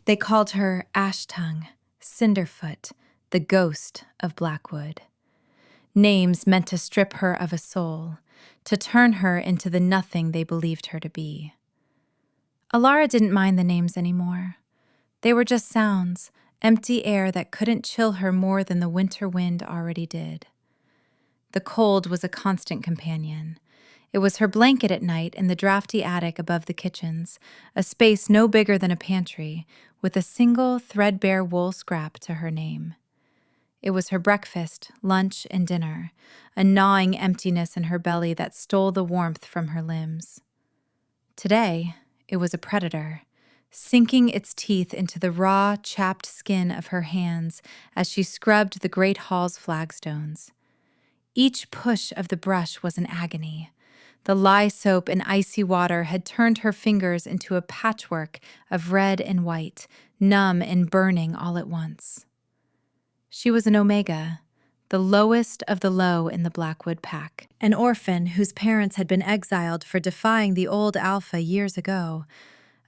They called her Ash-Tongue, Cinderfoot, the ghost of Blackwood. Names meant to strip her of a soul, to turn her into the nothing they believed her to be. Alara didn't mind the names anymore. They were just sounds, empty air that couldn't chill her more than the winter wind already did. The cold was a constant companion. It was her blanket at night in the drafty attic above the kitchens, a space no bigger than a pantry, with a single threadbare wool scrap to her name. It was her breakfast, lunch, and dinner, a gnawing emptiness in her belly that stole the warmth from her limbs. Today, it was a predator, sinking its teeth into the raw, chapped skin of her hands as she scrubbed the great hall's flagstones. Each push of the brush was an agony. The lye soap and icy water had turned her fingers into a patchwork of red and white, numb and burning all at once. She was an Omega, the lowest of the low in the Blackwood pack, an orphan whose parents had been exiled for defying the old Alpha years ago,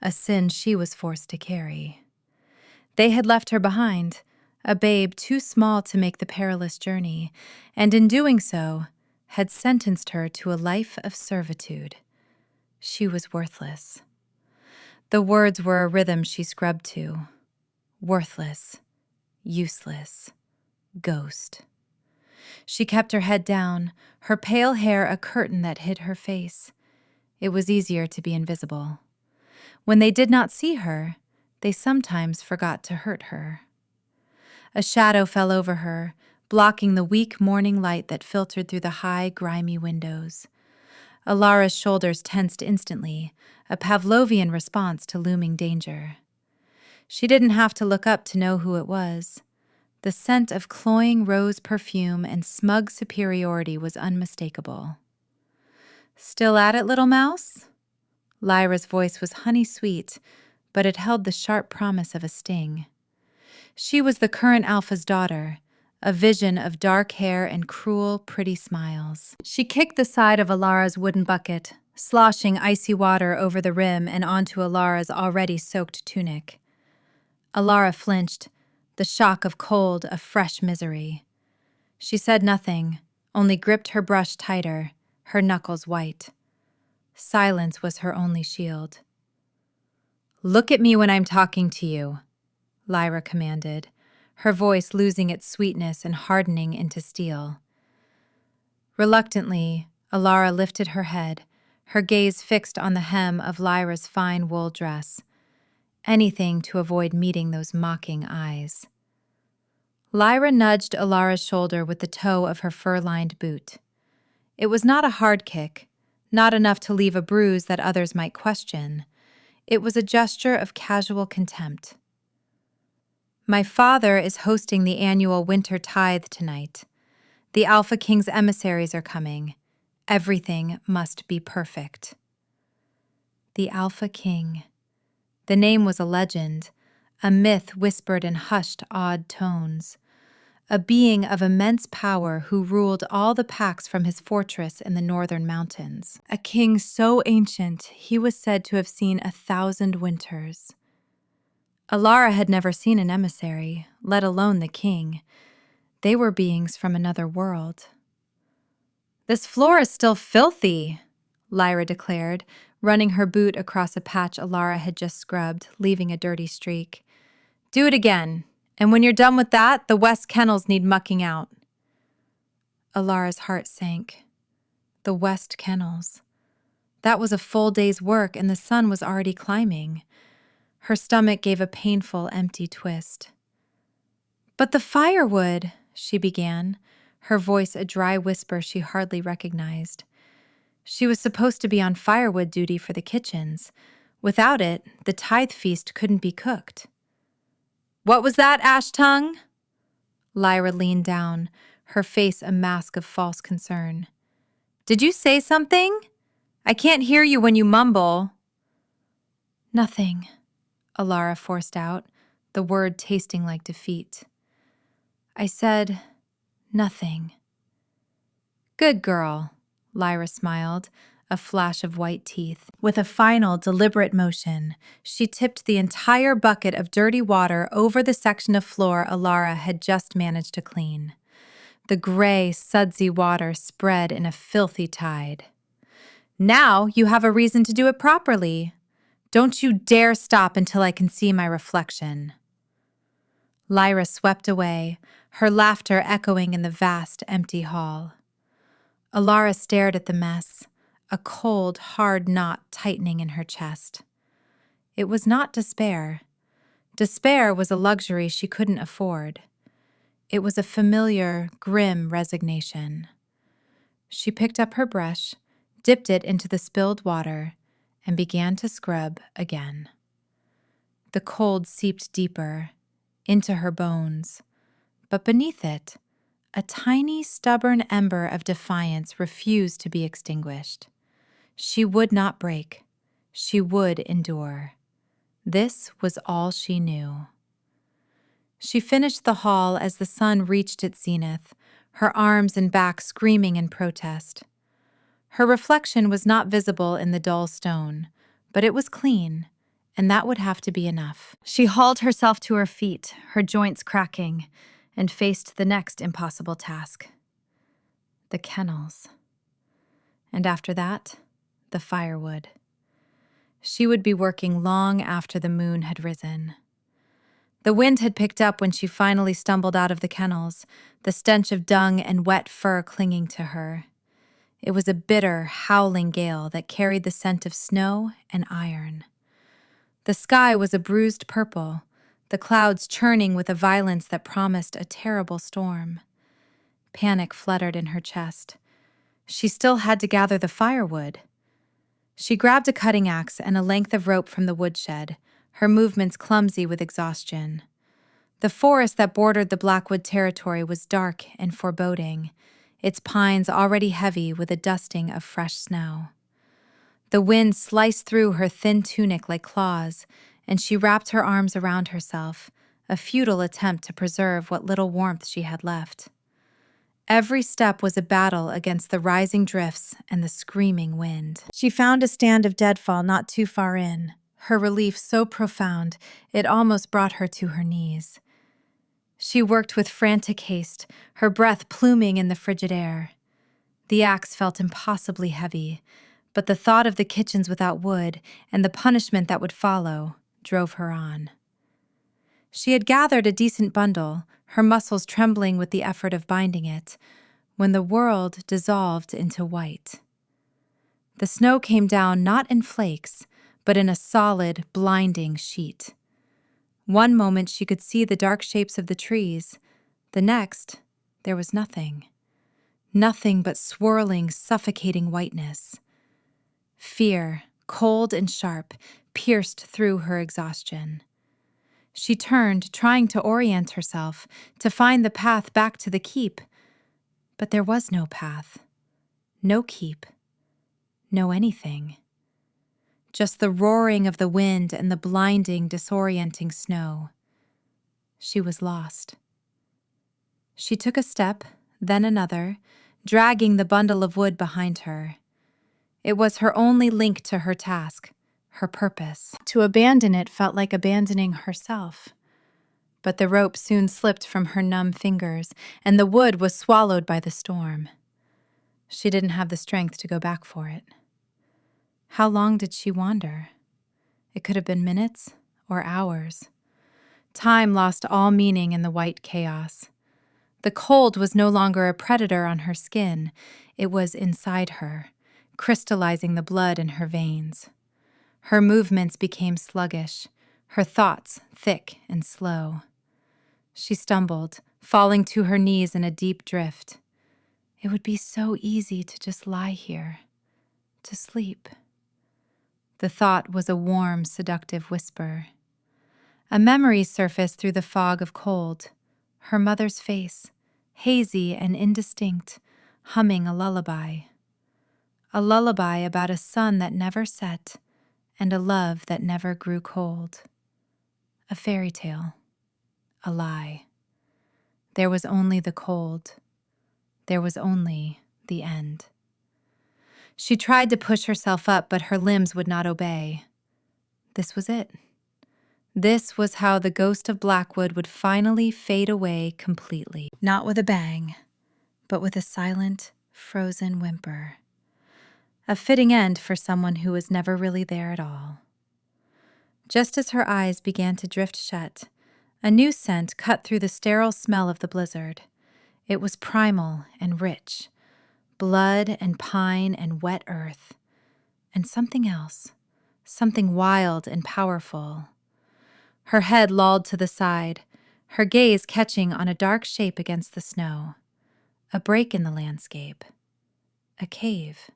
a sin she was forced to carry. They had left her behind, a babe too small to make the perilous journey, and in doing so, had sentenced her to a life of servitude. She was worthless. The words were a rhythm she scrubbed to. Worthless, useless, ghost. She kept her head down, her pale hair a curtain that hid her face. It was easier to be invisible. When they did not see her, they sometimes forgot to hurt her. A shadow fell over her, blocking the weak morning light that filtered through the high, grimy windows. Alara's shoulders tensed instantly, a Pavlovian response to looming danger. She didn't have to look up to know who it was. The scent of cloying rose perfume and smug superiority was unmistakable. "Still at it, little mouse?" Lyra's voice was honey-sweet, but it held the sharp promise of a sting. She was the current Alpha's daughter, a vision of dark hair and cruel, pretty smiles. She kicked the side of Alara's wooden bucket, sloshing icy water over the rim and onto Alara's already soaked tunic. Alara flinched, the shock of cold, of fresh misery. She said nothing, only gripped her brush tighter, her knuckles white. Silence was her only shield. "Look at me when I'm talking to you," Lyra commanded, her voice losing its sweetness and hardening into steel. Reluctantly, Alara lifted her head, her gaze fixed on the hem of Lyra's fine wool dress. Anything to avoid meeting those mocking eyes. Lyra nudged Alara's shoulder with the toe of her fur-lined boot. It was not a hard kick, not enough to leave a bruise that others might question. It was a gesture of casual contempt. "My father is hosting the annual winter tithe tonight. The Alpha King's emissaries are coming. Everything must be perfect." The Alpha King. The name was a legend, a myth whispered in hushed, awed tones. A being of immense power who ruled all the packs from his fortress in the northern mountains. A king so ancient he was said to have seen 1,000 winters. Alara had never seen an emissary, let alone the king. They were beings from another world. "This floor is still filthy," Lyra declared, running her boot across a patch Alara had just scrubbed, leaving a dirty streak. "Do it again, and when you're done with that, the west kennels need mucking out." Alara's heart sank. The west kennels. That was a full day's work, and the sun was already climbing. Her stomach gave a painful, empty twist. "But the firewood," she began, her voice a dry whisper she hardly recognized. She was supposed to be on firewood duty for the kitchens. Without it, the tithe feast couldn't be cooked. "What was that, Ash-Tongue?" Lyra leaned down, her face a mask of false concern. "Did you say something? I can't hear you when you mumble." "Nothing," Alara forced out, the word tasting like defeat. "I said nothing." "Good girl," Lyra smiled, a flash of white teeth. With a final, deliberate motion, she tipped the entire bucket of dirty water over the section of floor Alara had just managed to clean. The gray, sudsy water spread in a filthy tide. "Now you have a reason to do it properly. Don't you dare stop until I can see my reflection." Lyra swept away, her laughter echoing in the vast, empty hall. Alara stared at the mess, a cold, hard knot tightening in her chest. It was not despair. Despair was a luxury she couldn't afford. It was a familiar, grim resignation. She picked up her brush, dipped it into the spilled water, and began to scrub again. The cold seeped deeper, into her bones, but beneath it, a tiny, stubborn ember of defiance refused to be extinguished. She would not break. She would endure. This was all she knew. She finished the haul as the sun reached its zenith, her arms and back screaming in protest. Her reflection was not visible in the dull stone, but it was clean, and that would have to be enough. She hauled herself to her feet, her joints cracking, and faced the next impossible task. The kennels. And after that, the firewood. She would be working long after the moon had risen. The wind had picked up when she finally stumbled out of the kennels, the stench of dung and wet fur clinging to her. It was a bitter, howling gale that carried the scent of snow and iron. The sky was a bruised purple, the clouds churning with a violence that promised a terrible storm. Panic fluttered in her chest. She still had to gather the firewood. She grabbed a cutting axe and a length of rope from the woodshed, her movements clumsy with exhaustion. The forest that bordered the Blackwood territory was dark and foreboding, its pines already heavy with a dusting of fresh snow. The wind sliced through her thin tunic like claws, and she wrapped her arms around herself, a futile attempt to preserve what little warmth she had left. Every step was a battle against the rising drifts and the screaming wind. She found a stand of deadfall not too far in, her relief so profound it almost brought her to her knees. She worked with frantic haste, her breath pluming in the frigid air. The axe felt impossibly heavy, but the thought of the kitchens without wood and the punishment that would follow drove her on. She had gathered a decent bundle, her muscles trembling with the effort of binding it, when the world dissolved into white. The snow came down not in flakes, but in a solid, blinding sheet. One moment she could see the dark shapes of the trees, the next there was nothing. Nothing but swirling, suffocating whiteness. Fear, cold and sharp, pierced through her exhaustion. She turned, trying to orient herself, to find the path back to the keep. But there was no path, no keep, no anything. Just the roaring of the wind and the blinding, disorienting snow. She was lost. She took a step, then another, dragging the bundle of wood behind her. It was her only link to her task, her purpose. To abandon it felt like abandoning herself. But the rope soon slipped from her numb fingers, and the wood was swallowed by the storm. She didn't have the strength to go back for it. How long did she wander? It could have been minutes or hours. Time lost all meaning in the white chaos. The cold was no longer a predator on her skin. It was inside her, crystallizing the blood in her veins. Her movements became sluggish, her thoughts thick and slow. She stumbled, falling to her knees in a deep drift. It would be so easy to just lie here, to sleep. The thought was a warm, seductive whisper. A memory surfaced through the fog of cold, her mother's face, hazy and indistinct, humming a lullaby. A lullaby about a sun that never set and a love that never grew cold. A fairy tale, a lie. There was only the cold. There was only the end. She tried to push herself up, but her limbs would not obey. This was it. This was how the ghost of Blackwood would finally fade away completely. Not with a bang, but with a silent, frozen whimper. A fitting end for someone who was never really there at all. Just as her eyes began to drift shut, a new scent cut through the sterile smell of the blizzard. It was primal and rich, blood and pine and wet earth, and something else, something wild and powerful. Her head lolled to the side, her gaze catching on a dark shape against the snow, a break in the landscape, a cave.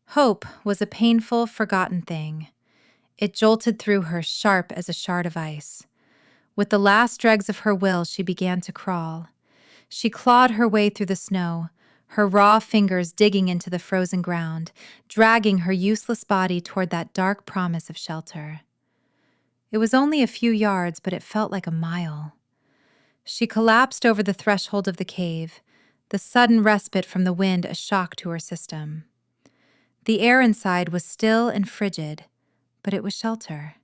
Hope was a painful, forgotten thing. It jolted through her sharp as a shard of ice. With the last dregs of her will, she began to crawl. She clawed her way through the snow, her raw fingers digging into the frozen ground, dragging her useless body toward that dark promise of shelter. It was only a few yards, but it felt like a mile. She collapsed over the threshold of the cave, the sudden respite from the wind a shock to her system. The air inside was still and frigid, but it was shelter.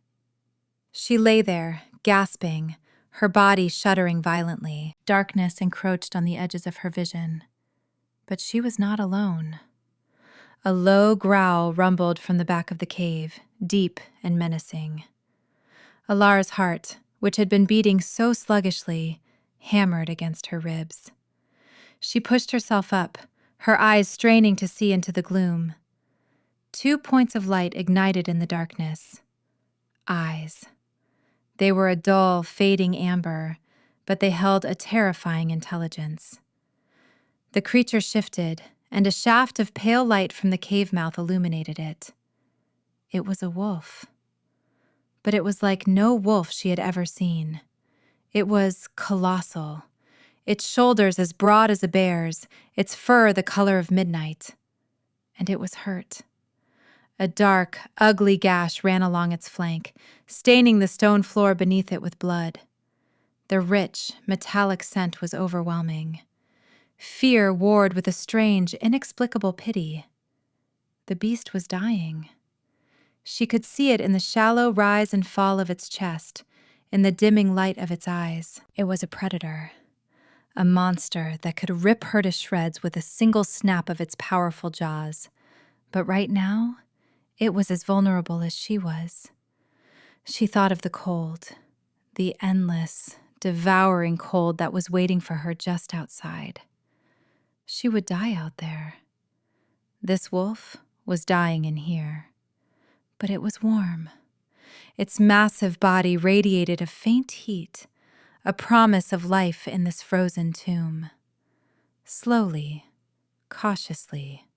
She lay there, gasping, her body shuddering violently. Darkness encroached on the edges of her vision. But she was not alone. A low growl rumbled from the back of the cave, deep and menacing. Alara's heart, which had been beating so sluggishly, hammered against her ribs. She pushed herself up, her eyes straining to see into the gloom. 2 points of light ignited in the darkness. Eyes. They were a dull, fading amber, but they held a terrifying intelligence. The creature shifted, and a shaft of pale light from the cave mouth illuminated it. It was a wolf. But it was like no wolf she had ever seen. It was colossal, its shoulders as broad as a bear's, its fur the color of midnight. And it was hurt. A dark, ugly gash ran along its flank, staining the stone floor beneath it with blood. The rich, metallic scent was overwhelming. Fear warred with a strange, inexplicable pity. The beast was dying. She could see it in the shallow rise and fall of its chest, in the dimming light of its eyes. It was a predator, a monster that could rip her to shreds with a single snap of its powerful jaws. But right now, it was as vulnerable as she was. She thought of the cold, the endless, devouring cold that was waiting for her just outside. She would die out there. This wolf was dying in here. But it was warm. Its massive body radiated a faint heat, a promise of life in this frozen tomb. Slowly, cautiously,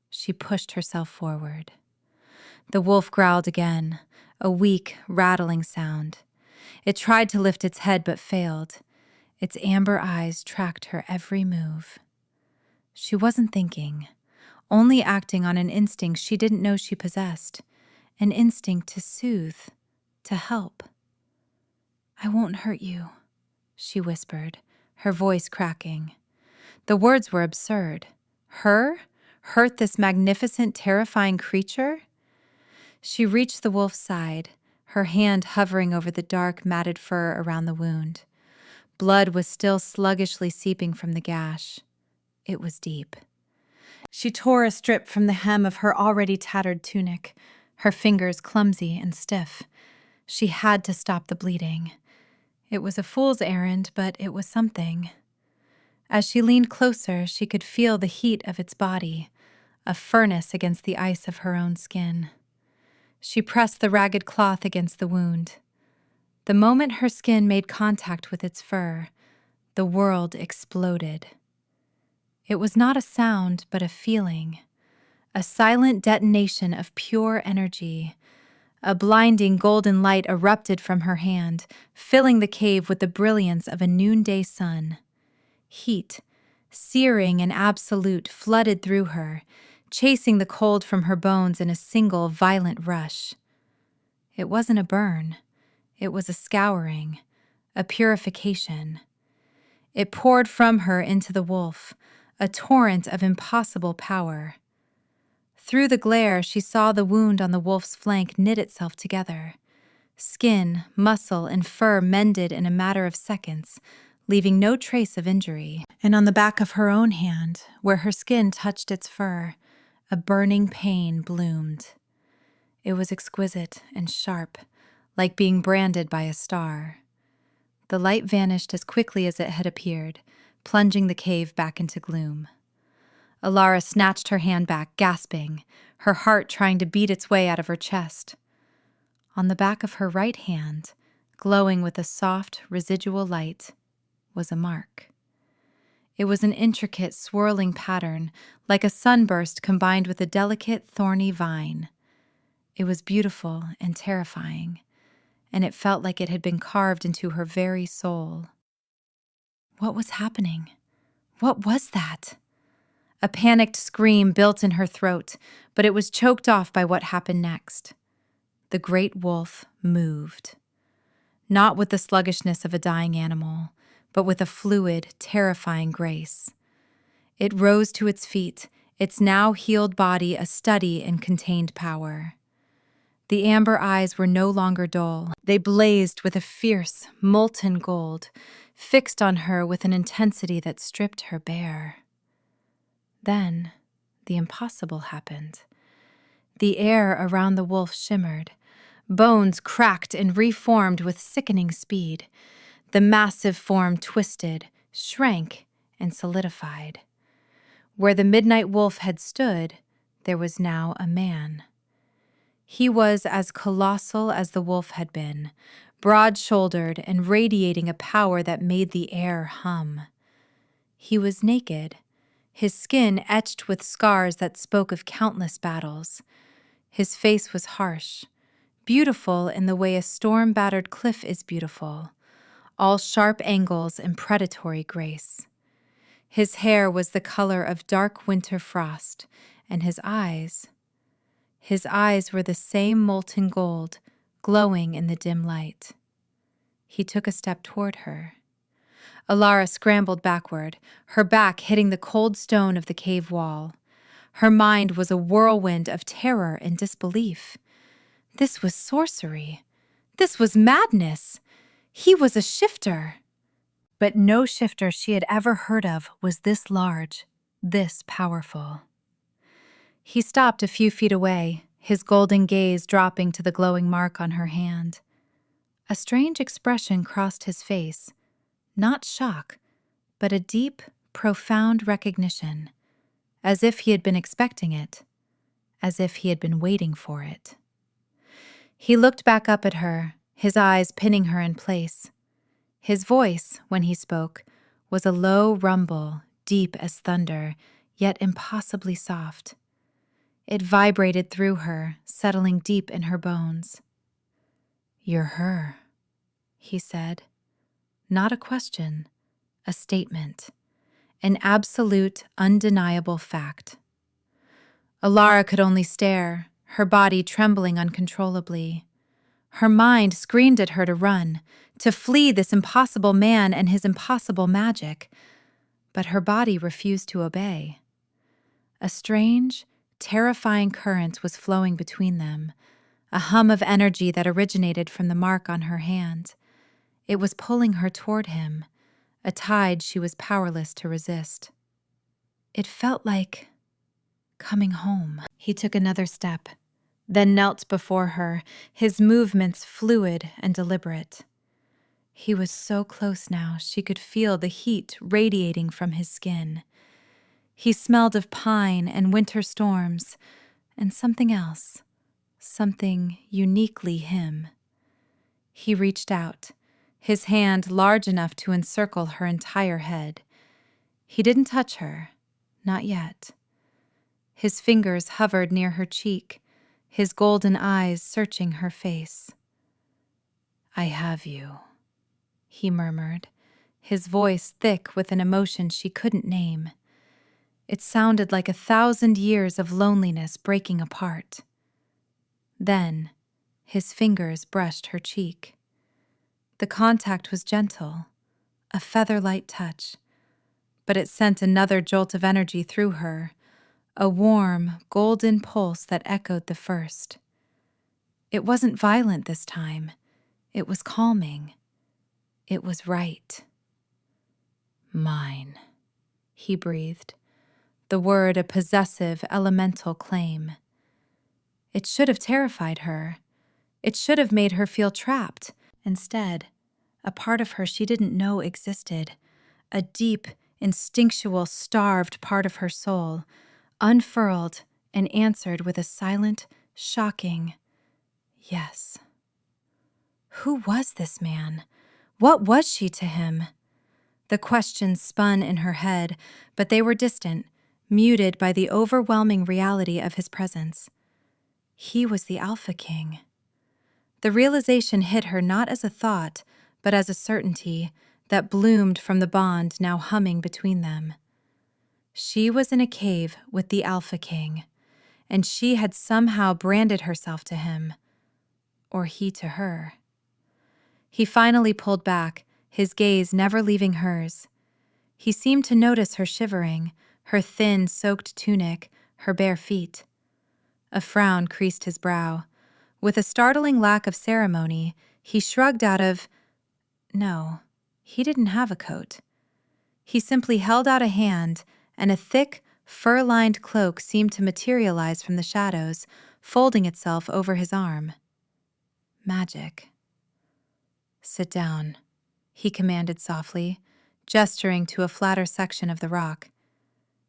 she pushed herself forward. The wolf growled again, a weak, rattling sound. It tried to lift its head but failed. Its amber eyes tracked her every move. She wasn't thinking, only acting on an instinct she didn't know she possessed. An instinct to soothe, to help. "I won't hurt you," she whispered, her voice cracking. The words were absurd. Her? Hurt this magnificent, terrifying creature? She reached the wolf's side, her hand hovering over the dark, matted fur around the wound. Blood was still sluggishly seeping from the gash. It was deep. She tore a strip from the hem of her already tattered tunic, her fingers clumsy and stiff. She had to stop the bleeding. It was a fool's errand, but it was something. As she leaned closer, she could feel the heat of its body, a furnace against the ice of her own skin. She pressed the ragged cloth against the wound. The moment her skin made contact with its fur, the world exploded. It was not a sound, but a feeling. A silent detonation of pure energy. A blinding golden light erupted from her hand, filling the cave with the brilliance of a noonday sun. Heat, searing and absolute, flooded through her, chasing the cold from her bones in a single violent rush. It wasn't a burn. It was a scouring, a purification. It poured from her into the wolf, a torrent of impossible power. Through the glare, she saw the wound on the wolf's flank knit itself together. Skin, muscle, and fur mended in a matter of seconds, leaving no trace of injury. And on the back of her own hand, where her skin touched its fur, a burning pain bloomed. It was exquisite and sharp, like being branded by a star. The light vanished as quickly as it had appeared, plunging the cave back into gloom. Alara snatched her hand back, gasping, her heart trying to beat its way out of her chest. On the back of her right hand, glowing with a soft, residual light, was a mark. It was an intricate, swirling pattern, like a sunburst combined with a delicate, thorny vine. It was beautiful and terrifying, and it felt like it had been carved into her very soul. What was happening? What was that? A panicked scream built in her throat, but it was choked off by what happened next. The great wolf moved. Not with the sluggishness of a dying animal, but with a fluid, terrifying grace. It rose to its feet, its now healed body a study in contained power. The amber eyes were no longer dull. They blazed with a fierce, molten gold, fixed on her with an intensity that stripped her bare. Then, the impossible happened. The air around the wolf shimmered. Bones cracked and reformed with sickening speed. The massive form twisted, shrank, and solidified. Where the midnight wolf had stood, there was now a man. He was as colossal as the wolf had been, broad-shouldered and radiating a power that made the air hum. He was naked, his skin etched with scars that spoke of countless battles. His face was harsh, beautiful in the way a storm-battered cliff is beautiful, all sharp angles and predatory grace. His hair was the color of dark winter frost, and his eyes were the same molten gold, glowing in the dim light. He took a step toward her. Alara scrambled backward, her back hitting the cold stone of the cave wall. Her mind was a whirlwind of terror and disbelief. This was sorcery. This was madness. He was a shifter. But no shifter she had ever heard of was this large, this powerful. He stopped a few feet away, his golden gaze dropping to the glowing mark on her hand. A strange expression crossed his face, not shock, but a deep, profound recognition, as if he had been expecting it, as if he had been waiting for it. He looked back up at her, his eyes pinning her in place. His voice, when he spoke, was a low rumble, deep as thunder, yet impossibly soft. It vibrated through her, settling deep in her bones. "You're her," he said. Not a question, a statement, an absolute, undeniable fact. Alara could only stare, her body trembling uncontrollably. Her mind screamed at her to run, to flee this impossible man and his impossible magic, but her body refused to obey. A strange, terrifying current was flowing between them, a hum of energy that originated from the mark on her hand. It was pulling her toward him, a tide she was powerless to resist. It felt like coming home. He took another step, then knelt before her, his movements fluid and deliberate. He was so close now she could feel the heat radiating from his skin. He smelled of pine and winter storms, and something else, something uniquely him. He reached out, his hand large enough to encircle her entire head. He didn't touch her, not yet. His fingers hovered near her cheek, his golden eyes searching her face. "I have you," he murmured, his voice thick with an emotion she couldn't name. It sounded like 1,000 years of loneliness breaking apart. Then, his fingers brushed her cheek. The contact was gentle, a feather-light touch, but it sent another jolt of energy through her, a warm, golden pulse that echoed the first. It wasn't violent this time. It was calming. It was right. Mine, he breathed, the word a possessive, elemental claim. It should have terrified her. It should have made her feel trapped. Instead, a part of her she didn't know existed, a deep, instinctual, starved part of her soul, unfurled and answered with a silent, shocking yes. Who was this man? What was she to him? The questions spun in her head, but they were distant, muted by the overwhelming reality of his presence. He was the Alpha King. The realization hit her not as a thought, but as a certainty that bloomed from the bond now humming between them. She was in a cave with the Alpha King, and she had somehow branded herself to him, or he to her. He finally pulled back, his gaze never leaving hers. He seemed to notice her shivering, her thin, soaked tunic, her bare feet. A frown creased his brow. With a startling lack of ceremony, he shrugged out of, no, he didn't have a coat. He simply held out a hand, and a thick, fur-lined cloak seemed to materialize from the shadows, folding itself over his arm. Magic. Sit down, he commanded softly, gesturing to a flatter section of the rock.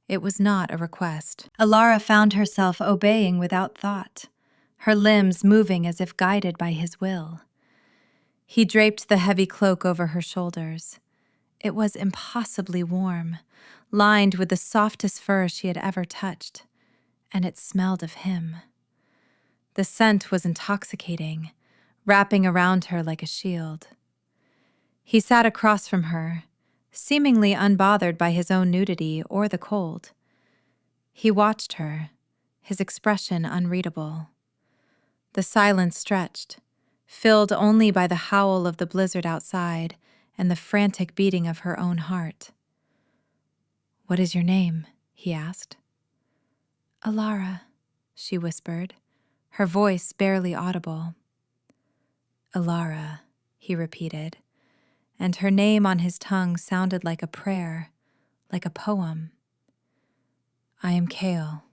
It was not a request. Alara found herself obeying without thought, her limbs moving as if guided by his will. He draped the heavy cloak over her shoulders. It was impossibly warm, lined with the softest fur she had ever touched, and it smelled of him. The scent was intoxicating, wrapping around her like a shield. He sat across from her, seemingly unbothered by his own nudity or the cold. He watched her, his expression unreadable. The silence stretched, filled only by the howl of the blizzard outside and the frantic beating of her own heart. "What is your name?" he asked. "Alara," she whispered, her voice barely audible. "Alara," he repeated, and her name on his tongue sounded like a prayer, like a poem. "I am Kale.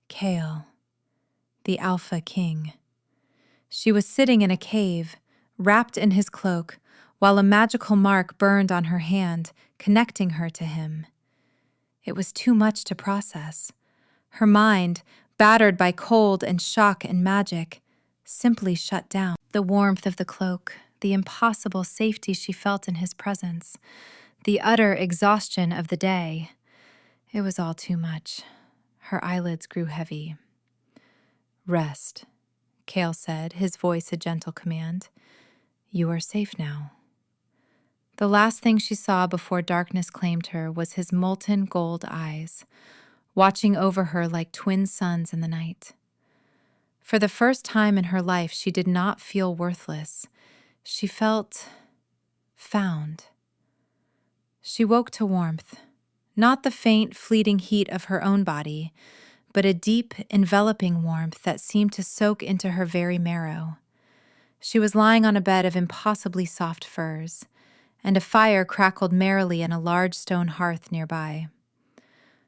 Kale, the Alpha King." She was sitting in a cave, wrapped in his cloak, while a magical mark burned on her hand, connecting her to him. It was too much to process. Her mind, battered by cold and shock and magic, simply shut down. The warmth of the cloak, the impossible safety she felt in his presence, the utter exhaustion of the day. It was all too much. Her eyelids grew heavy. "Rest," Kale said, his voice a gentle command. "You are safe now." The last thing she saw before darkness claimed her was his molten gold eyes, watching over her like twin suns in the night. For the first time in her life, she did not feel worthless. She felt found. She woke to warmth, not the faint, fleeting heat of her own body, but a deep, enveloping warmth that seemed to soak into her very marrow. She was lying on a bed of impossibly soft furs, and a fire crackled merrily in a large stone hearth nearby.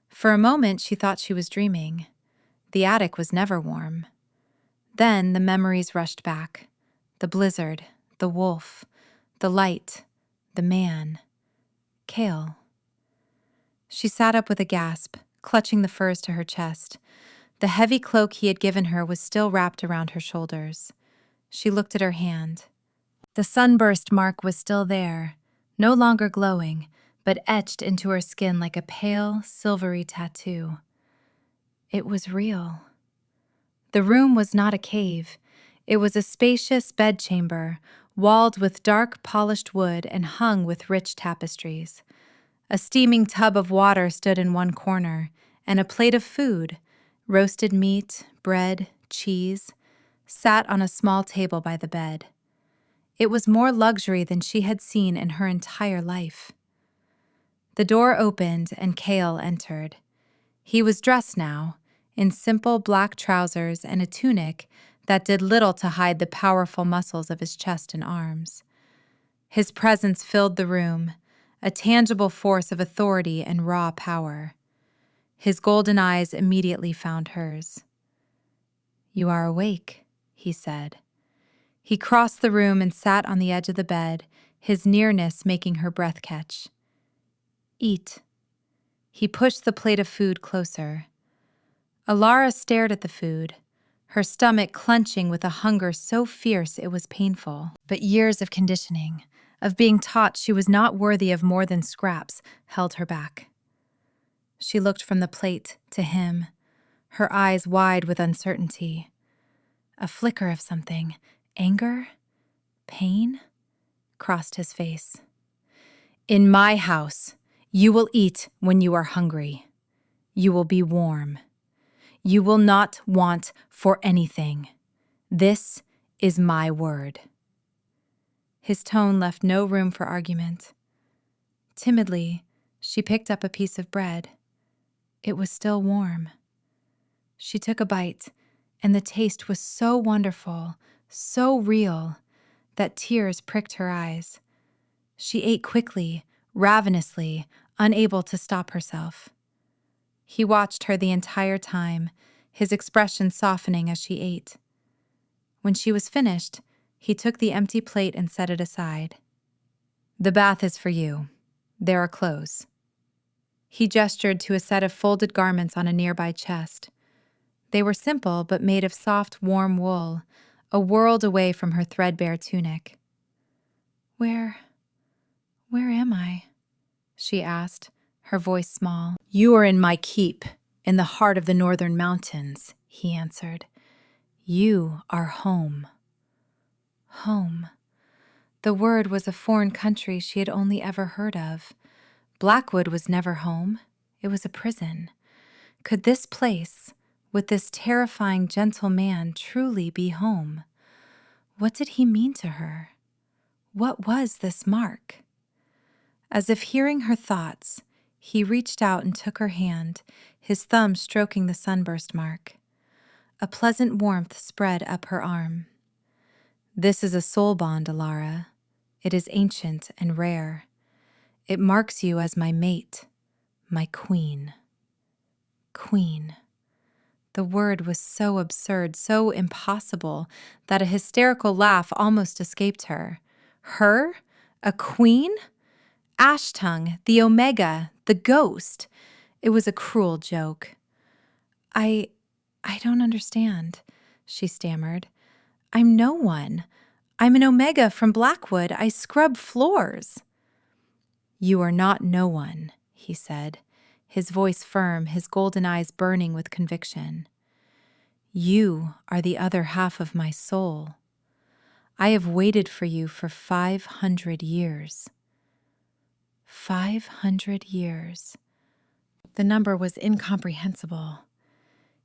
For a moment, she thought she was dreaming. The attic was never warm. Then the memories rushed back. The blizzard, the wolf, the light, the man. Kale. She sat up with a gasp, clutching the furs to her chest. The heavy cloak he had given her was still wrapped around her shoulders. She looked at her hand. The sunburst mark was still there, no longer glowing, but etched into her skin like a pale, silvery tattoo. It was real. The room was not a cave. It was a spacious bedchamber, walled with dark, polished wood and hung with rich tapestries. A steaming tub of water stood in one corner, and a plate of food, roasted meat, bread, cheese, sat on a small table by the bed. It was more luxury than she had seen in her entire life. The door opened and Kale entered. He was dressed now in simple black trousers and a tunic that did little to hide the powerful muscles of his chest and arms. His presence filled the room, a tangible force of authority and raw power. His golden eyes immediately found hers. "You are awake," he said. He crossed the room and sat on the edge of the bed, his nearness making her breath catch. "Eat." He pushed the plate of food closer. Alara stared at the food, her stomach clenching with a hunger so fierce it was painful. But years of conditioning, of being taught she was not worthy of more than scraps, held her back. She looked from the plate to him, her eyes wide with uncertainty. A flicker of something, anger, pain, crossed his face. "In my house, you will eat when you are hungry. You will be warm. You will not want for anything. This is my word." His tone left no room for argument. Timidly, she picked up a piece of bread. It was still warm. She took a bite, and the taste was so wonderful, so real, that tears pricked her eyes. She ate quickly, ravenously, unable to stop herself. He watched her the entire time, his expression softening as she ate. When she was finished, he took the empty plate and set it aside. "The bath is for you. There are clothes." He gestured to a set of folded garments on a nearby chest. They were simple but made of soft, warm wool, a world away from her threadbare tunic. Where am I?" she asked, her voice small. "You are in my keep, in the heart of the northern mountains," he answered. "You are home." Home. The word was a foreign country she had only ever heard of. Blackwood was never home. It was a prison. Could this place, with this terrifying gentle man, truly be home? What did he mean to her? What was this mark? As if hearing her thoughts, he reached out and took her hand, his thumb stroking the sunburst mark. A pleasant warmth spread up her arm. "This is a soul bond, Alara. It is ancient and rare. It marks you as my mate, my queen." Queen. The word was so absurd, so impossible, that a hysterical laugh almost escaped her. Her? A queen? Ashtongue, the Omega, the ghost. It was a cruel joke. I don't understand," she stammered. "I'm no one. I'm an Omega from Blackwood. I scrub floors." "You are not no one," he said, his voice firm, his golden eyes burning with conviction. "You are the other half of my soul. I have waited for you for 500 years. 500 years. The number was incomprehensible.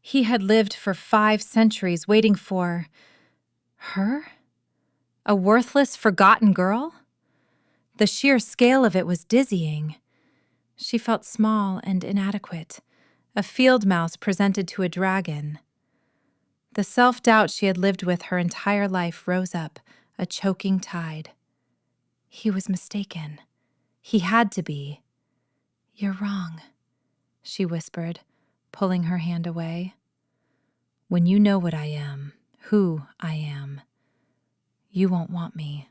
He had lived for 5 centuries waiting for her? A worthless, forgotten girl? The sheer scale of it was dizzying. She felt small and inadequate, a field mouse presented to a dragon. The self-doubt she had lived with her entire life rose up, a choking tide. He was mistaken. He had to be. "You're wrong," she whispered, pulling her hand away. "When you know what I am, who I am, you won't want me."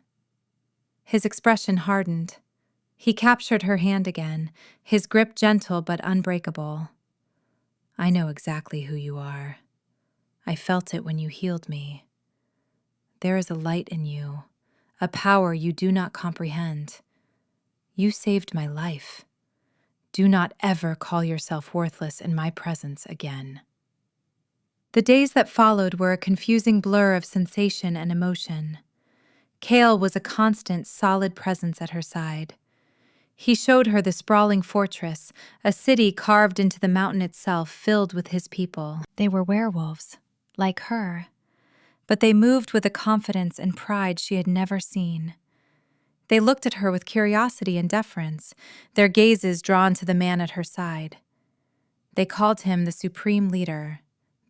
His expression hardened. He captured her hand again, his grip gentle but unbreakable. "I know exactly who you are. I felt it when you healed me. There is a light in you, a power you do not comprehend. You saved my life. Do not ever call yourself worthless in my presence again." The days that followed were a confusing blur of sensation and emotion. Cale was a constant, solid presence at her side. He showed her the sprawling fortress, a city carved into the mountain itself, filled with his people. They were werewolves, like her, but they moved with a confidence and pride she had never seen. They looked at her with curiosity and deference, their gazes drawn to the man at her side. They called him the supreme leader,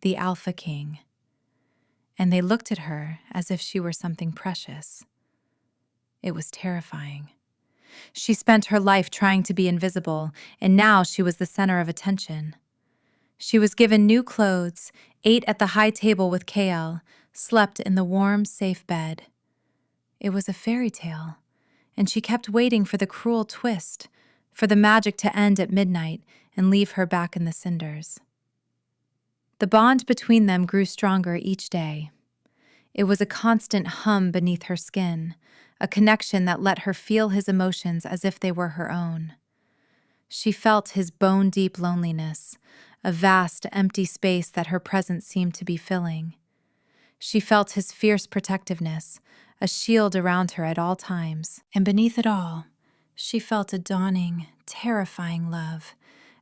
the Alpha King. And they looked at her as if she were something precious. It was terrifying. She spent her life trying to be invisible, and now she was the center of attention. She was given new clothes, ate at the high table with Kael, slept in the warm, safe bed. It was a fairy tale, and she kept waiting for the cruel twist, for the magic to end at midnight and leave her back in the cinders. The bond between them grew stronger each day. It was a constant hum beneath her skin, a connection that let her feel his emotions as if they were her own. She felt his bone-deep loneliness, a vast, empty space that her presence seemed to be filling. She felt his fierce protectiveness, a shield around her at all times. And beneath it all, she felt a dawning, terrifying love,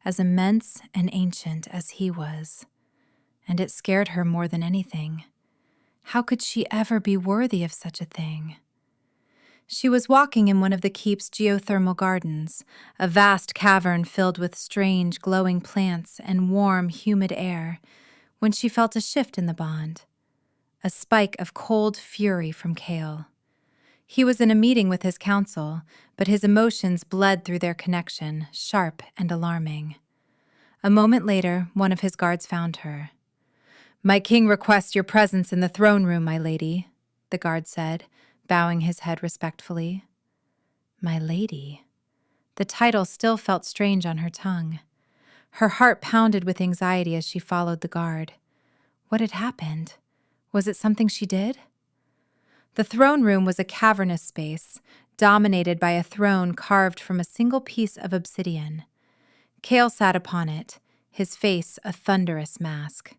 as immense and ancient as he was. And it scared her more than anything. How could she ever be worthy of such a thing? She was walking in one of the keep's geothermal gardens, a vast cavern filled with strange, glowing plants and warm, humid air, when she felt a shift in the bond. A spike of cold fury from Kael. He was in a meeting with his council, but his emotions bled through their connection, sharp and alarming. A moment later, one of his guards found her. "My king requests your presence in the throne room, my lady," the guard said, bowing his head respectfully. My lady. The title still felt strange on her tongue. Her heart pounded with anxiety as she followed the guard. What had happened? Was it something she did? The throne room was a cavernous space, dominated by a throne carved from a single piece of obsidian. Kael sat upon it, his face a thunderous mask.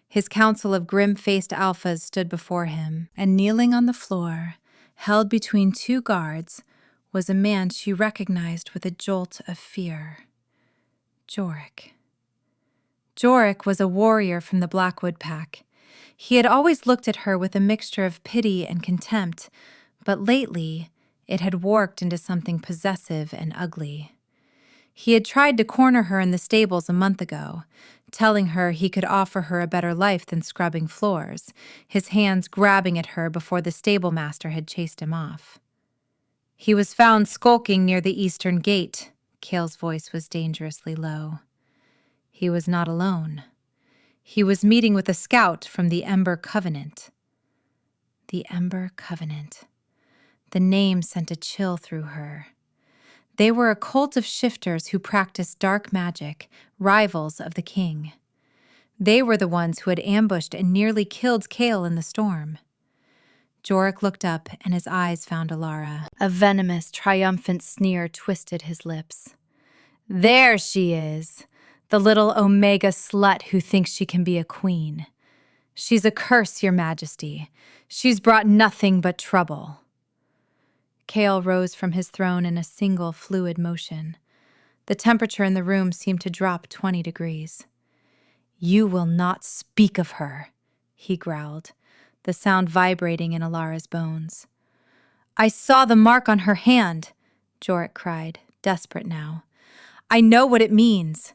His council of grim-faced alphas stood before him, and kneeling on the floor, held between two guards, was a man she recognized with a jolt of fear. Jorik. Jorik was a warrior from the Blackwood Pack. He had always looked at her with a mixture of pity and contempt, but lately it had warped into something possessive and ugly. He had tried to corner her in the stables a month ago, telling her he could offer her a better life than scrubbing floors, his hands grabbing at her before the stable master had chased him off. He was found skulking near the eastern gate. Kael's voice was dangerously low. He was not alone. He was meeting with a scout from the Ember Covenant. The Ember Covenant. The name sent a chill through her. They were a cult of shifters who practiced dark magic, rivals of the king. They were the ones who had ambushed and nearly killed Kael in the storm. Jorik looked up, and his eyes found Alara. A venomous, triumphant sneer twisted his lips. There she is, the little Omega slut who thinks she can be a queen. She's a curse, Your Majesty. She's brought nothing but trouble. Kael rose from his throne in a single fluid motion. The temperature in the room seemed to drop 20 degrees. You will not speak of her, he growled, the sound vibrating in Alara's bones. I saw the mark on her hand, Jorik cried, desperate now. I know what it means.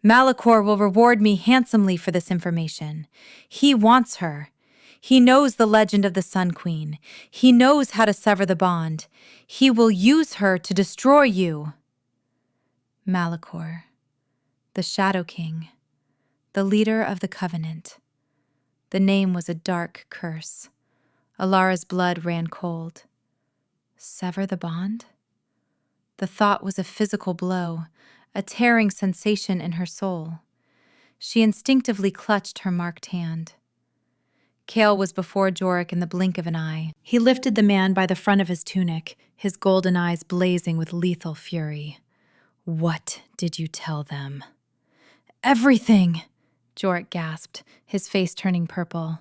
Malachor will reward me handsomely for this information. He wants her. He knows the legend of the Sun Queen. He knows how to sever the bond. He will use her to destroy you. Malachor, the Shadow King, the leader of the Covenant. The name was a dark curse. Alara's blood ran cold. Sever the bond? The thought was a physical blow, a tearing sensation in her soul. She instinctively clutched her marked hand. Kael was before Jorik in the blink of an eye. He lifted the man by the front of his tunic, his golden eyes blazing with lethal fury. What did you tell them? Everything, Jorik gasped, his face turning purple.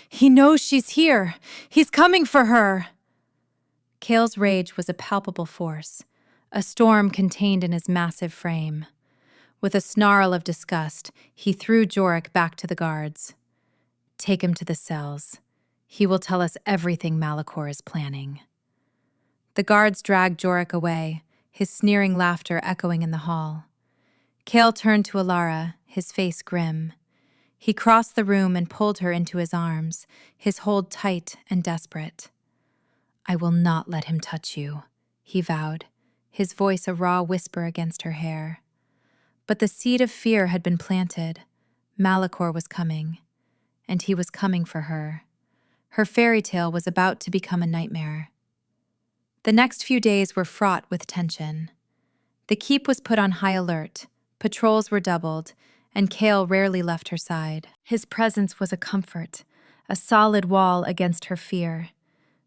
He knows she's here. He's coming for her. Kael's rage was a palpable force, a storm contained in his massive frame. With a snarl of disgust, he threw Jorik back to the guards. Take him to the cells. He will tell us everything Malachor is planning. The guards dragged Jorik away, his sneering laughter echoing in the hall. Cale turned to Alara, his face grim. He crossed the room and pulled her into his arms, his hold tight and desperate. "I will not let him touch you," he vowed, his voice a raw whisper against her hair. But the seed of fear had been planted. Malachor was coming, and he was coming for her. Her fairy tale was about to become a nightmare. The next few days were fraught with tension. The keep was put on high alert, patrols were doubled, and Cale rarely left her side. His presence was a comfort, a solid wall against her fear.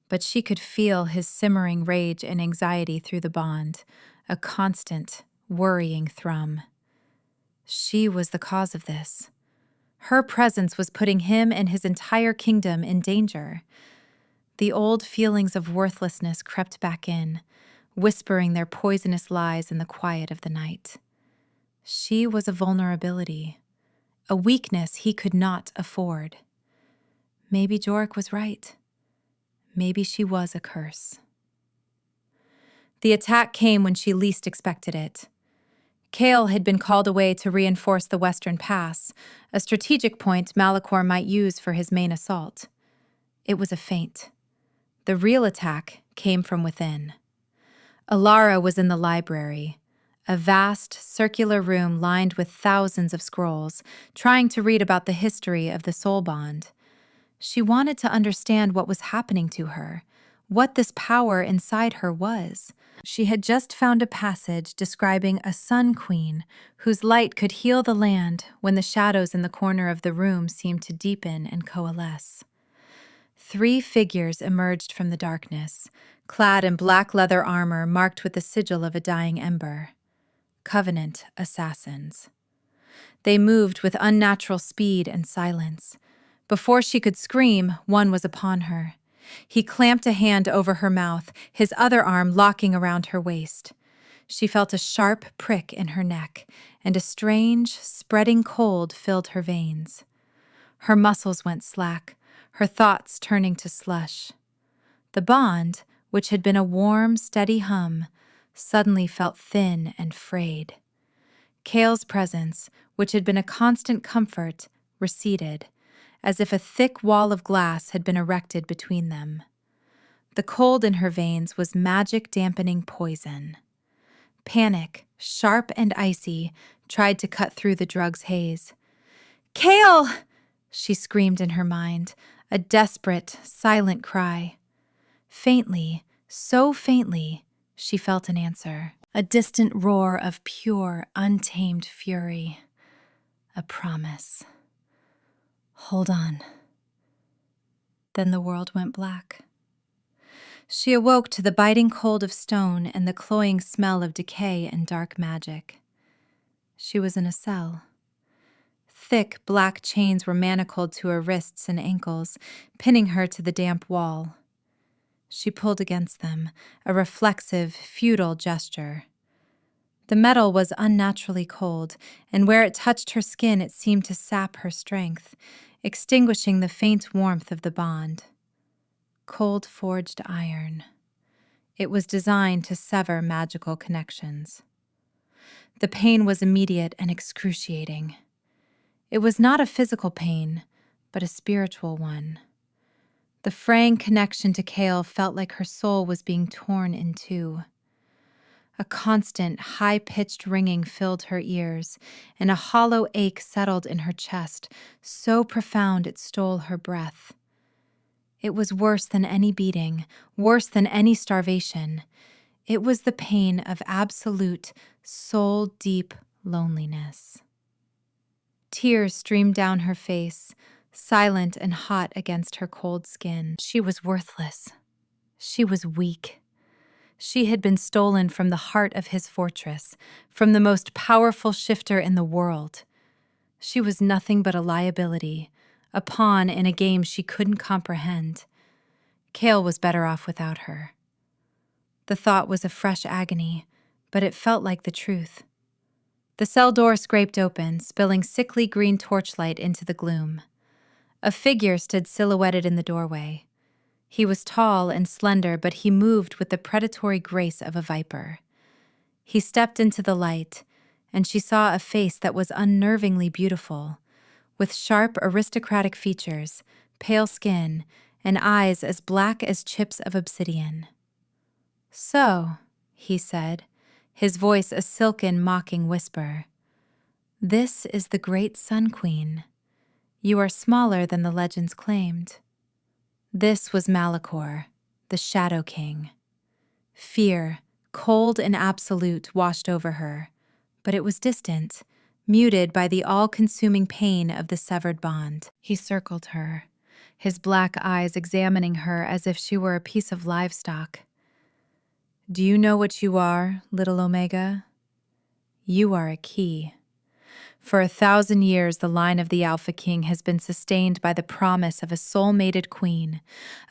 But she could feel his simmering rage and anxiety through the bond, a constant, worrying thrum. She was the cause of this. Her presence was putting him and his entire kingdom in danger. The old feelings of worthlessness crept back in, whispering their poisonous lies in the quiet of the night. She was a vulnerability, a weakness he could not afford. Maybe Jorik was right. Maybe she was a curse. The attack came when she least expected it. Cale had been called away to reinforce the Western Pass, a strategic point Malachor might use for his main assault. It was a feint. The real attack came from within. Alara was in the library, a vast, circular room lined with thousands of scrolls, trying to read about the history of the soul bond. She wanted to understand what was happening to her, what this power inside her was. She had just found a passage describing a sun queen whose light could heal the land when the shadows in the corner of the room seemed to deepen and coalesce. 3 figures emerged from the darkness, clad in black leather armor marked with the sigil of a dying ember. Covenant assassins. They moved with unnatural speed and silence. Before she could scream, one was upon her. He clamped a hand over her mouth, his other arm locking around her waist. She felt a sharp prick in her neck, and a strange, spreading cold filled her veins. Her muscles went slack, her thoughts turning to slush. The bond, which had been a warm, steady hum, suddenly felt thin and frayed. Cale's presence, which had been a constant comfort, receded, as if a thick wall of glass had been erected between them. The cold in her veins was magic-dampening poison. Panic, sharp and icy, tried to cut through the drug's haze. "Cale!" she screamed in her mind, a desperate, silent cry. Faintly, so faintly, she felt an answer. A distant roar of pure, untamed fury. A promise. "Hold on." Then the world went black. She awoke to the biting cold of stone and the cloying smell of decay and dark magic. She was in a cell. Thick black chains were manacled to her wrists and ankles, pinning her to the damp wall. She pulled against them, a reflexive, futile gesture. The metal was unnaturally cold, and where it touched her skin it seemed to sap her strength, extinguishing the faint warmth of the bond. Cold forged iron. It was designed to sever magical connections. The pain was immediate and excruciating. It was not a physical pain, but a spiritual one. The fraying connection to Cale felt like her soul was being torn in two. A constant, high-pitched ringing filled her ears, and a hollow ache settled in her chest, so profound it stole her breath. It was worse than any beating, worse than any starvation. It was the pain of absolute, soul-deep loneliness. Tears streamed down her face, silent and hot against her cold skin. She was worthless. She was weak. She had been stolen from the heart of his fortress, from the most powerful shifter in the world. She was nothing but a liability, a pawn in a game she couldn't comprehend. Cale was better off without her. The thought was a fresh agony, but it felt like the truth. The cell door scraped open, spilling sickly green torchlight into the gloom. A figure stood silhouetted in the doorway. He was tall and slender, but he moved with the predatory grace of a viper. He stepped into the light, and she saw a face that was unnervingly beautiful, with sharp aristocratic features, pale skin, and eyes as black as chips of obsidian. "So," he said, his voice a silken, mocking whisper, "this is the great Sun Queen. You are smaller than the legends claimed." This was Malachor, the Shadow King. Fear, cold and absolute, washed over her, but it was distant, muted by the all-consuming pain of the severed bond. He circled her, his black eyes examining her as if she were a piece of livestock. "Do you know what you are, little Omega? You are a key. For 1,000 years, the line of the Alpha King has been sustained by the promise of a soul-mated queen,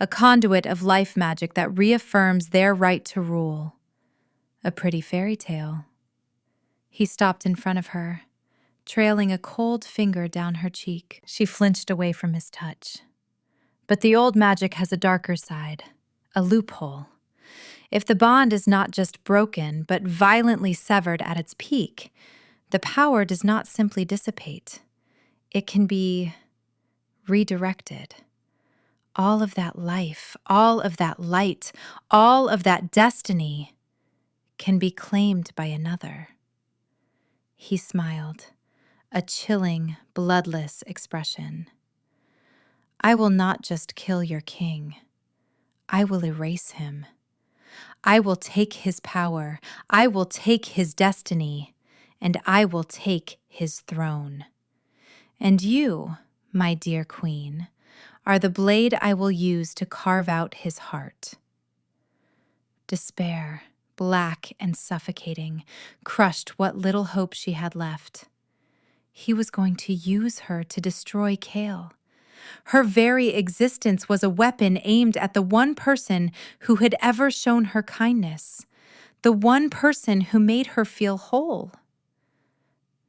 a conduit of life magic that reaffirms their right to rule. A pretty fairy tale." He stopped in front of her, trailing a cold finger down her cheek. She flinched away from his touch. "But the old magic has a darker side, a loophole. If the bond is not just broken, but violently severed at its peak, the power does not simply dissipate. It can be redirected. All of that life, all of that light, all of that destiny can be claimed by another." He smiled, a chilling, bloodless expression. "I will not just kill your king. I will erase him. I will take his power. I will take his destiny. And I will take his throne. And you, my dear queen, are the blade I will use to carve out his heart." Despair, black and suffocating, crushed what little hope she had left. He was going to use her to destroy Kale. Her very existence was a weapon aimed at the one person who had ever shown her kindness, the one person who made her feel whole.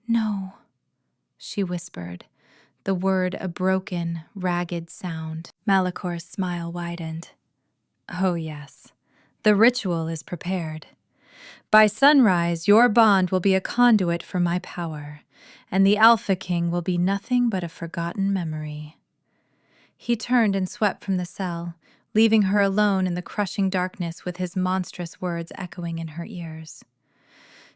"No," she whispered, the word a broken, ragged sound. Malachor's smile widened. "Oh yes, the ritual is prepared. By sunrise, your bond will be a conduit for my power, and the Alpha King will be nothing but a forgotten memory." He turned and swept from the cell, leaving her alone in the crushing darkness with his monstrous words echoing in her ears.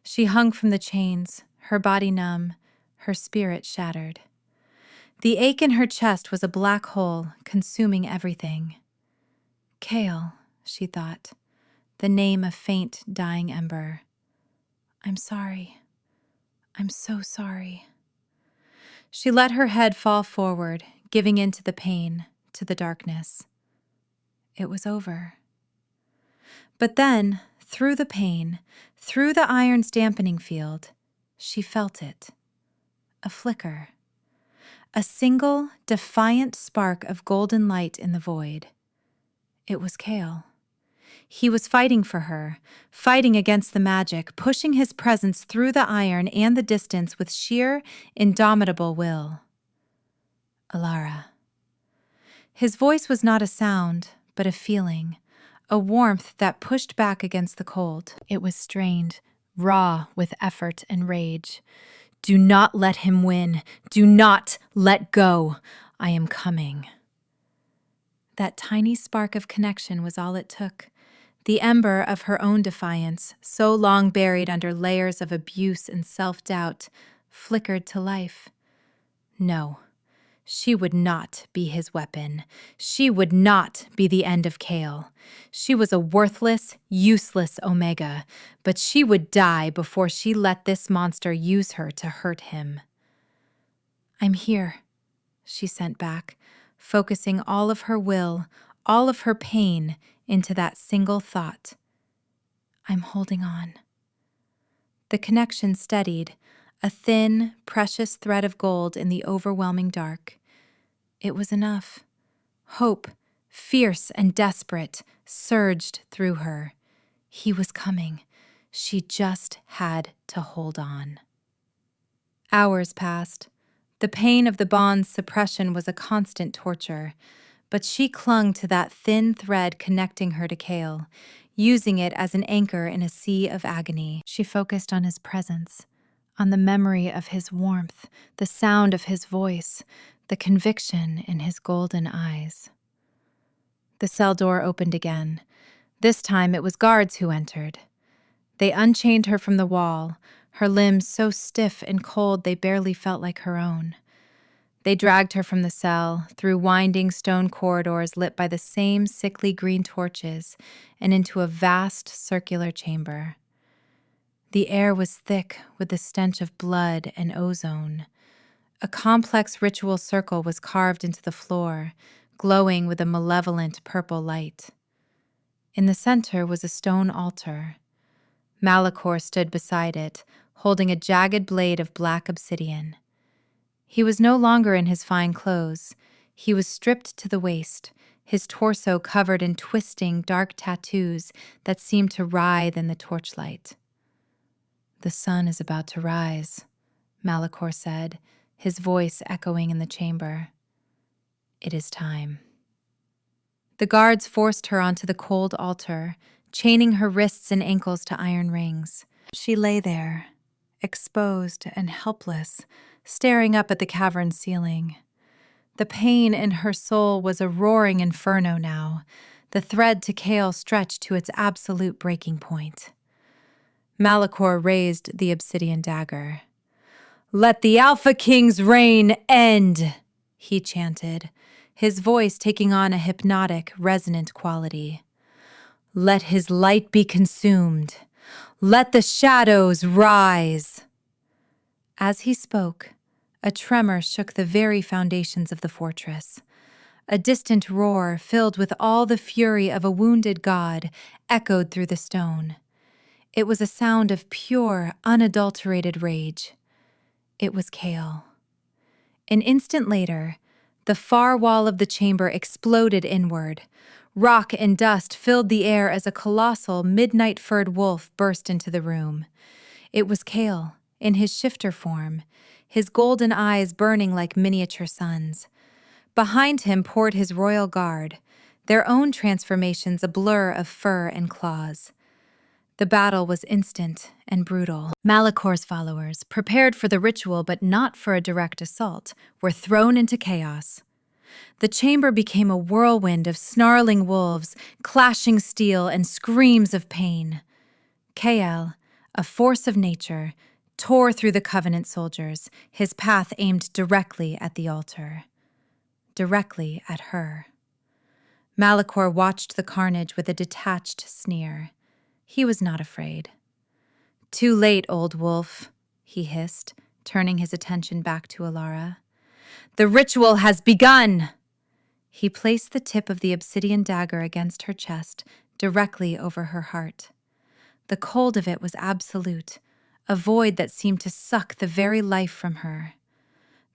She hung from the chains, her body numb, her spirit shattered. The ache in her chest was a black hole, consuming everything. Kale, she thought, the name a faint, dying ember. "I'm sorry. I'm so sorry." She let her head fall forward, giving in to the pain, to the darkness. It was over. But then, through the pain, through the iron's dampening field, she felt it. A flicker. A single, defiant spark of golden light in the void. It was Kale. He was fighting for her, fighting against the magic, pushing his presence through the iron and the distance with sheer, indomitable will. "Alara." His voice was not a sound, but a feeling, a warmth that pushed back against the cold. It was strained, raw with effort and rage. "Do not let him win. Do not let go. I am coming." That tiny spark of connection was all it took. The ember of her own defiance, so long buried under layers of abuse and self-doubt, flickered to life. No, she would not be his weapon. She would not be the end of Kale. She was a worthless, useless Omega, but she would die before she let this monster use her to hurt him. "I'm here," she sent back, focusing all of her will, all of her pain, into that single thought. "I'm holding on." The connection steadied, a thin, precious thread of gold in the overwhelming dark. It was enough. Hope, fierce and desperate, surged through her. He was coming. She just had to hold on. Hours passed. The pain of the bond's suppression was a constant torture, but she clung to that thin thread connecting her to Kale, using it as an anchor in a sea of agony. She focused on his presence, on the memory of his warmth, the sound of his voice, the conviction in his golden eyes. The cell door opened again. This time it was guards who entered. They unchained her from the wall, her limbs so stiff and cold they barely felt like her own. They dragged her from the cell, through winding stone corridors lit by the same sickly green torches, and into a vast circular chamber. The air was thick with the stench of blood and ozone. A complex ritual circle was carved into the floor, glowing with a malevolent purple light. In the center was a stone altar. Malachor stood beside it, holding a jagged blade of black obsidian. He was no longer in his fine clothes. He was stripped to the waist, his torso covered in twisting, dark tattoos that seemed to writhe in the torchlight. "The sun is about to rise," Malachor said, his voice echoing in the chamber. "It is time." The guards forced her onto the cold altar, chaining her wrists and ankles to iron rings. She lay there, exposed and helpless, staring up at the cavern's ceiling. The pain in her soul was a roaring inferno now, the thread to Kale stretched to its absolute breaking point. Malachor raised the obsidian dagger. "Let the Alpha King's reign end," he chanted, his voice taking on a hypnotic, resonant quality. "Let his light be consumed. Let the shadows rise." As he spoke, a tremor shook the very foundations of the fortress. A distant roar, filled with all the fury of a wounded god, echoed through the stone. It was a sound of pure, unadulterated rage. It was Kale. An instant later, the far wall of the chamber exploded inward. Rock and dust filled the air as a colossal, midnight-furred wolf burst into the room. It was Kale, in his shifter form, his golden eyes burning like miniature suns. Behind him poured his royal guard, their own transformations a blur of fur and claws. The battle was instant and brutal. Malachor's followers, prepared for the ritual but not for a direct assault, were thrown into chaos. The chamber became a whirlwind of snarling wolves, clashing steel, and screams of pain. Kael, a force of nature, tore through the Covenant soldiers, his path aimed directly at the altar. Directly at her. Malachor watched the carnage with a detached sneer. He was not afraid. "Too late, old wolf," he hissed, turning his attention back to Alara. "The ritual has begun!" He placed the tip of the obsidian dagger against her chest, directly over her heart. The cold of it was absolute, a void that seemed to suck the very life from her.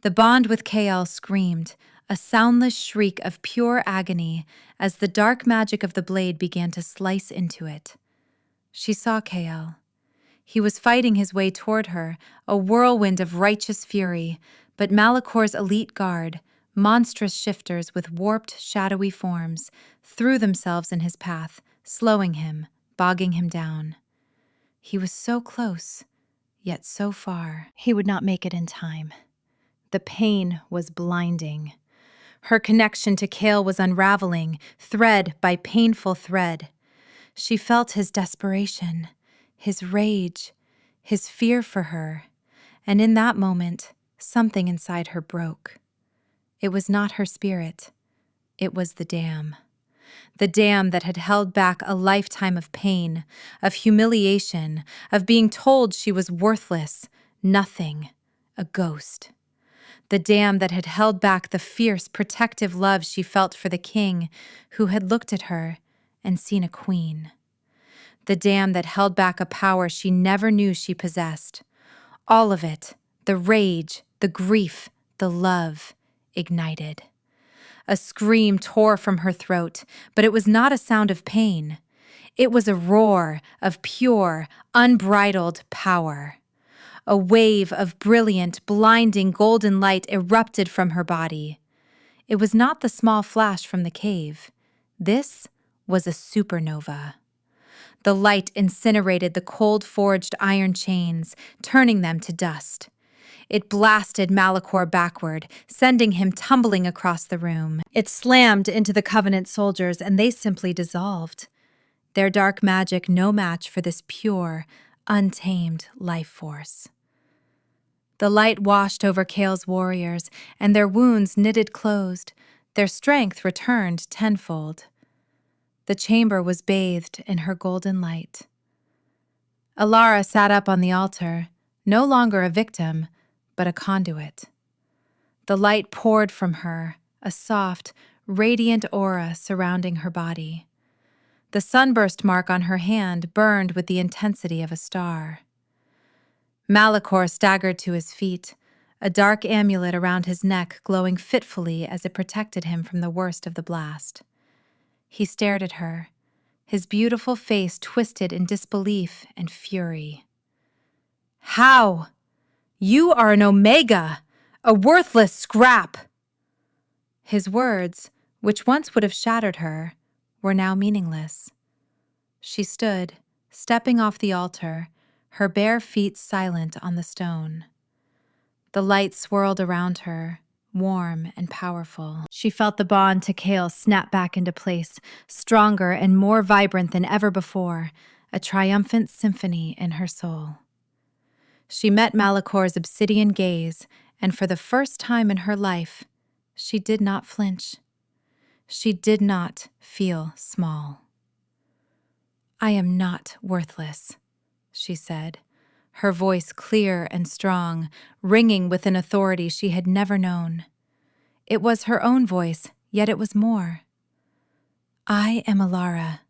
The bond with Kael screamed, a soundless shriek of pure agony as the dark magic of the blade began to slice into it. She saw Kael. He was fighting his way toward her, a whirlwind of righteous fury, but Malachor's elite guard, monstrous shifters with warped, shadowy forms, threw themselves in his path, slowing him, bogging him down. He was so close, yet so far. He would not make it in time. The pain was blinding. Her connection to Kael was unraveling, thread by painful thread. She felt his desperation, his rage, his fear for her, and in that moment, something inside her broke. It was not her spirit. It was the dam. The dam that had held back a lifetime of pain, of humiliation, of being told she was worthless, nothing, a ghost. The dam that had held back the fierce, protective love she felt for the king who had looked at her and seen a queen. The dam that held back a power she never knew she possessed. All of it, the rage, the grief, the love, ignited. A scream tore from her throat, but it was not a sound of pain. It was a roar of pure, unbridled power. A wave of brilliant, blinding golden light erupted from her body. It was not the small flash from the cave. This was a supernova. The light incinerated the cold-forged iron chains, turning them to dust. It blasted Malachor backward, sending him tumbling across the room. It slammed into the Covenant soldiers, and they simply dissolved. Their dark magic no match for this pure, untamed life force. The light washed over Kale's warriors, and their wounds knitted closed. Their strength returned tenfold. The chamber was bathed in her golden light. Alara sat up on the altar, no longer a victim, but a conduit. The light poured from her, a soft, radiant aura surrounding her body. The sunburst mark on her hand burned with the intensity of a star. Malachor staggered to his feet, a dark amulet around his neck glowing fitfully as it protected him from the worst of the blast. He stared at her, his beautiful face twisted in disbelief and fury. "How? You are an Omega, a worthless scrap!" His words, which once would have shattered her, were now meaningless. She stood, stepping off the altar, her bare feet silent on the stone. The light swirled around her, warm and powerful. She felt the bond to Kale snap back into place, stronger and more vibrant than ever before, a triumphant symphony in her soul. She met Malachor's obsidian gaze, and for the first time in her life, she did not flinch. She did not feel small. "I am not worthless," she said, her voice clear and strong, ringing with an authority she had never known. It was her own voice, yet it was more. "I am Alara,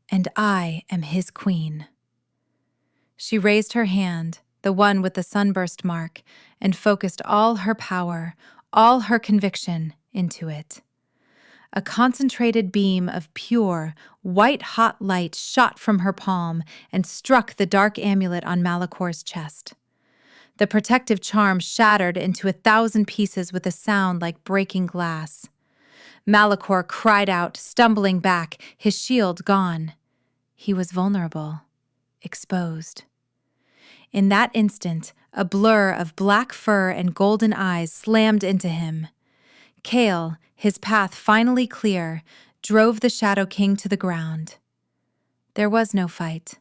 and I am his queen." She raised her hand, the one with the sunburst mark, and focused all her power, all her conviction into it. A concentrated beam of pure, white-hot light shot from her palm and struck the dark amulet on Malachor's chest. The protective charm shattered into 1,000 pieces with a sound like breaking glass. Malachor cried out, stumbling back, his shield gone. He was vulnerable, exposed. In that instant, a blur of black fur and golden eyes slammed into him. Kale, his path finally clear, drove the Shadow King to the ground. There was no fight.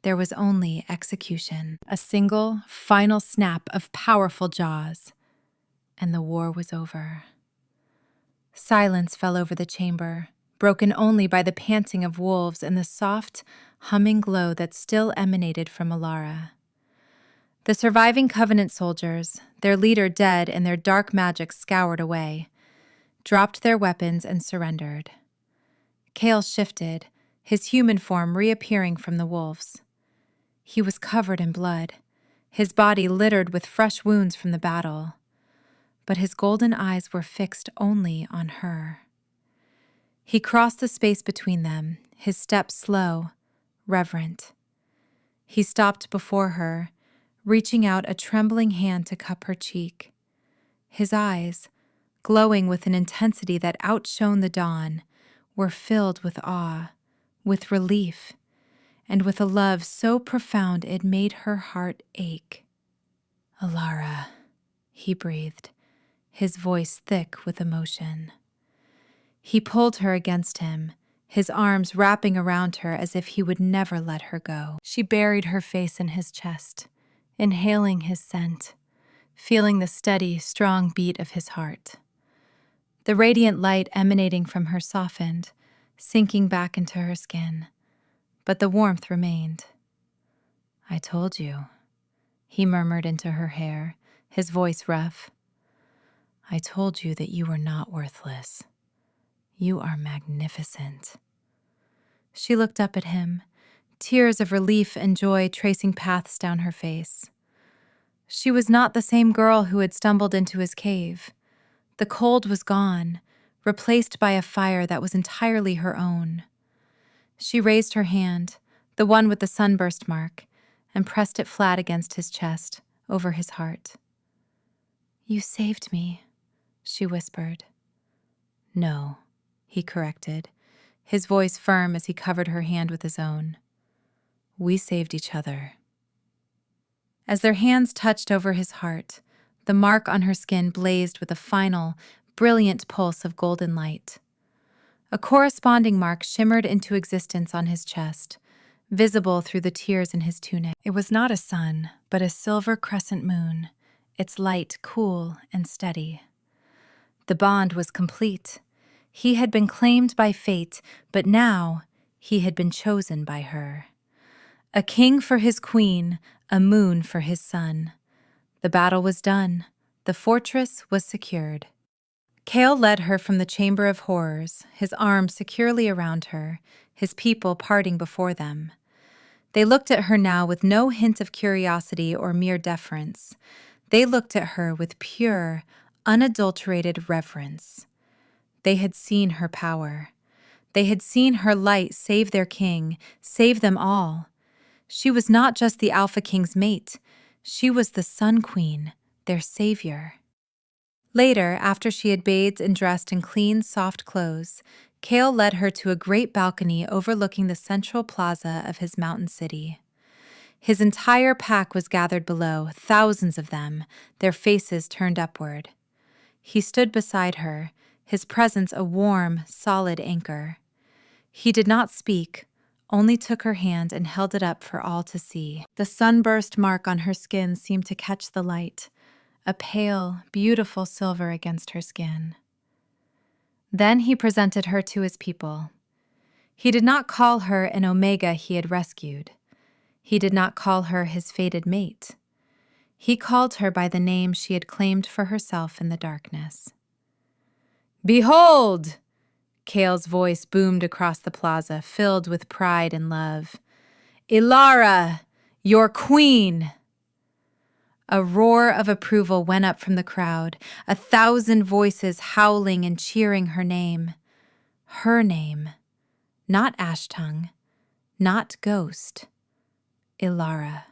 There was only execution. A single, final snap of powerful jaws, and the war was over. Silence fell over the chamber, broken only by the panting of wolves and the soft, humming glow that still emanated from Alara. The surviving Covenant soldiers, their leader dead and their dark magic scoured away, dropped their weapons and surrendered. Kale shifted, his human form reappearing from the wolves. He was covered in blood, his body littered with fresh wounds from the battle, but his golden eyes were fixed only on her. He crossed the space between them, his step slow, reverent. He stopped before her, reaching out a trembling hand to cup her cheek. His eyes, glowing with an intensity that outshone the dawn, were filled with awe, with relief, and with a love so profound it made her heart ache. "Alara," he breathed, his voice thick with emotion. He pulled her against him, his arms wrapping around her as if he would never let her go. She buried her face in his chest, inhaling his scent, feeling the steady, strong beat of his heart. The radiant light emanating from her softened, sinking back into her skin, but the warmth remained. "I told you," he murmured into her hair, his voice rough. "I told you that you were not worthless. You are magnificent." She looked up at him, tears of relief and joy tracing paths down her face. She was not the same girl who had stumbled into his cave. The cold was gone, replaced by a fire that was entirely her own. She raised her hand, the one with the sunburst mark, and pressed it flat against his chest, over his heart. "You saved me," she whispered. "No," he corrected, his voice firm as he covered her hand with his own. We saved each other." As their hands touched over his heart, the mark on her skin blazed with a final, brilliant pulse of golden light. A corresponding mark shimmered into existence on his chest, visible through the tears in his tunic. It was not a sun, but a silver crescent moon, its light cool and steady. The bond was complete. He had been claimed by fate, but now he had been chosen by her. A king for his queen, a moon for his son. The battle was done. The fortress was secured. Cale led her from the chamber of horrors, his arms securely around her, his people parting before them. They looked at her now with no hint of curiosity or mere deference. They looked at her with pure, unadulterated reverence. They had seen her power. They had seen her light save their king, save them all. She was not just the Alpha King's mate. She was the Sun Queen, their savior. Later, after she had bathed and dressed in clean, soft clothes, Cale led her to a great balcony overlooking the central plaza of his mountain city. His entire pack was gathered below, thousands of them, their faces turned upward. He stood beside her, his presence a warm, solid anchor. He did not speak, only took her hand and held it up for all to see. The sunburst mark on her skin seemed to catch the light, a pale, beautiful silver against her skin. Then he presented her to his people. He did not call her an Omega he had rescued. He did not call her his fated mate. He called her by the name she had claimed for herself in the darkness. "Behold!" Cale's voice boomed across the plaza, filled with pride and love. "Ilara, your queen!" A roar of approval went up from the crowd, 1,000 voices howling and cheering her name. Her name. Not Ashtongue, not Ghost. Ilara.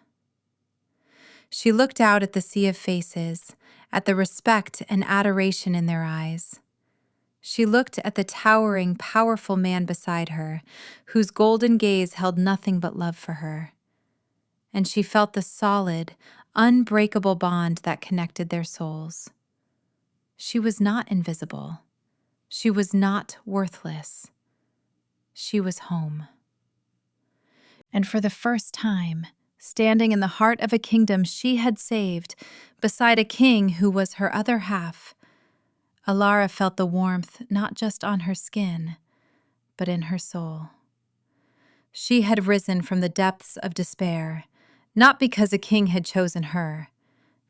She looked out at the sea of faces, at the respect and adoration in their eyes. She looked at the towering, powerful man beside her, whose golden gaze held nothing but love for her. And she felt the solid, unbreakable bond that connected their souls. She was not invisible. She was not worthless. She was home. And for the first time, standing in the heart of a kingdom she had saved, beside a king who was her other half, Ilara felt the warmth not just on her skin, but in her soul. She had risen from the depths of despair, not because a king had chosen her,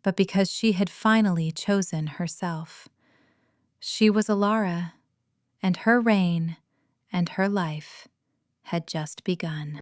but because she had finally chosen herself. She was Ilara, and her reign and her life had just begun.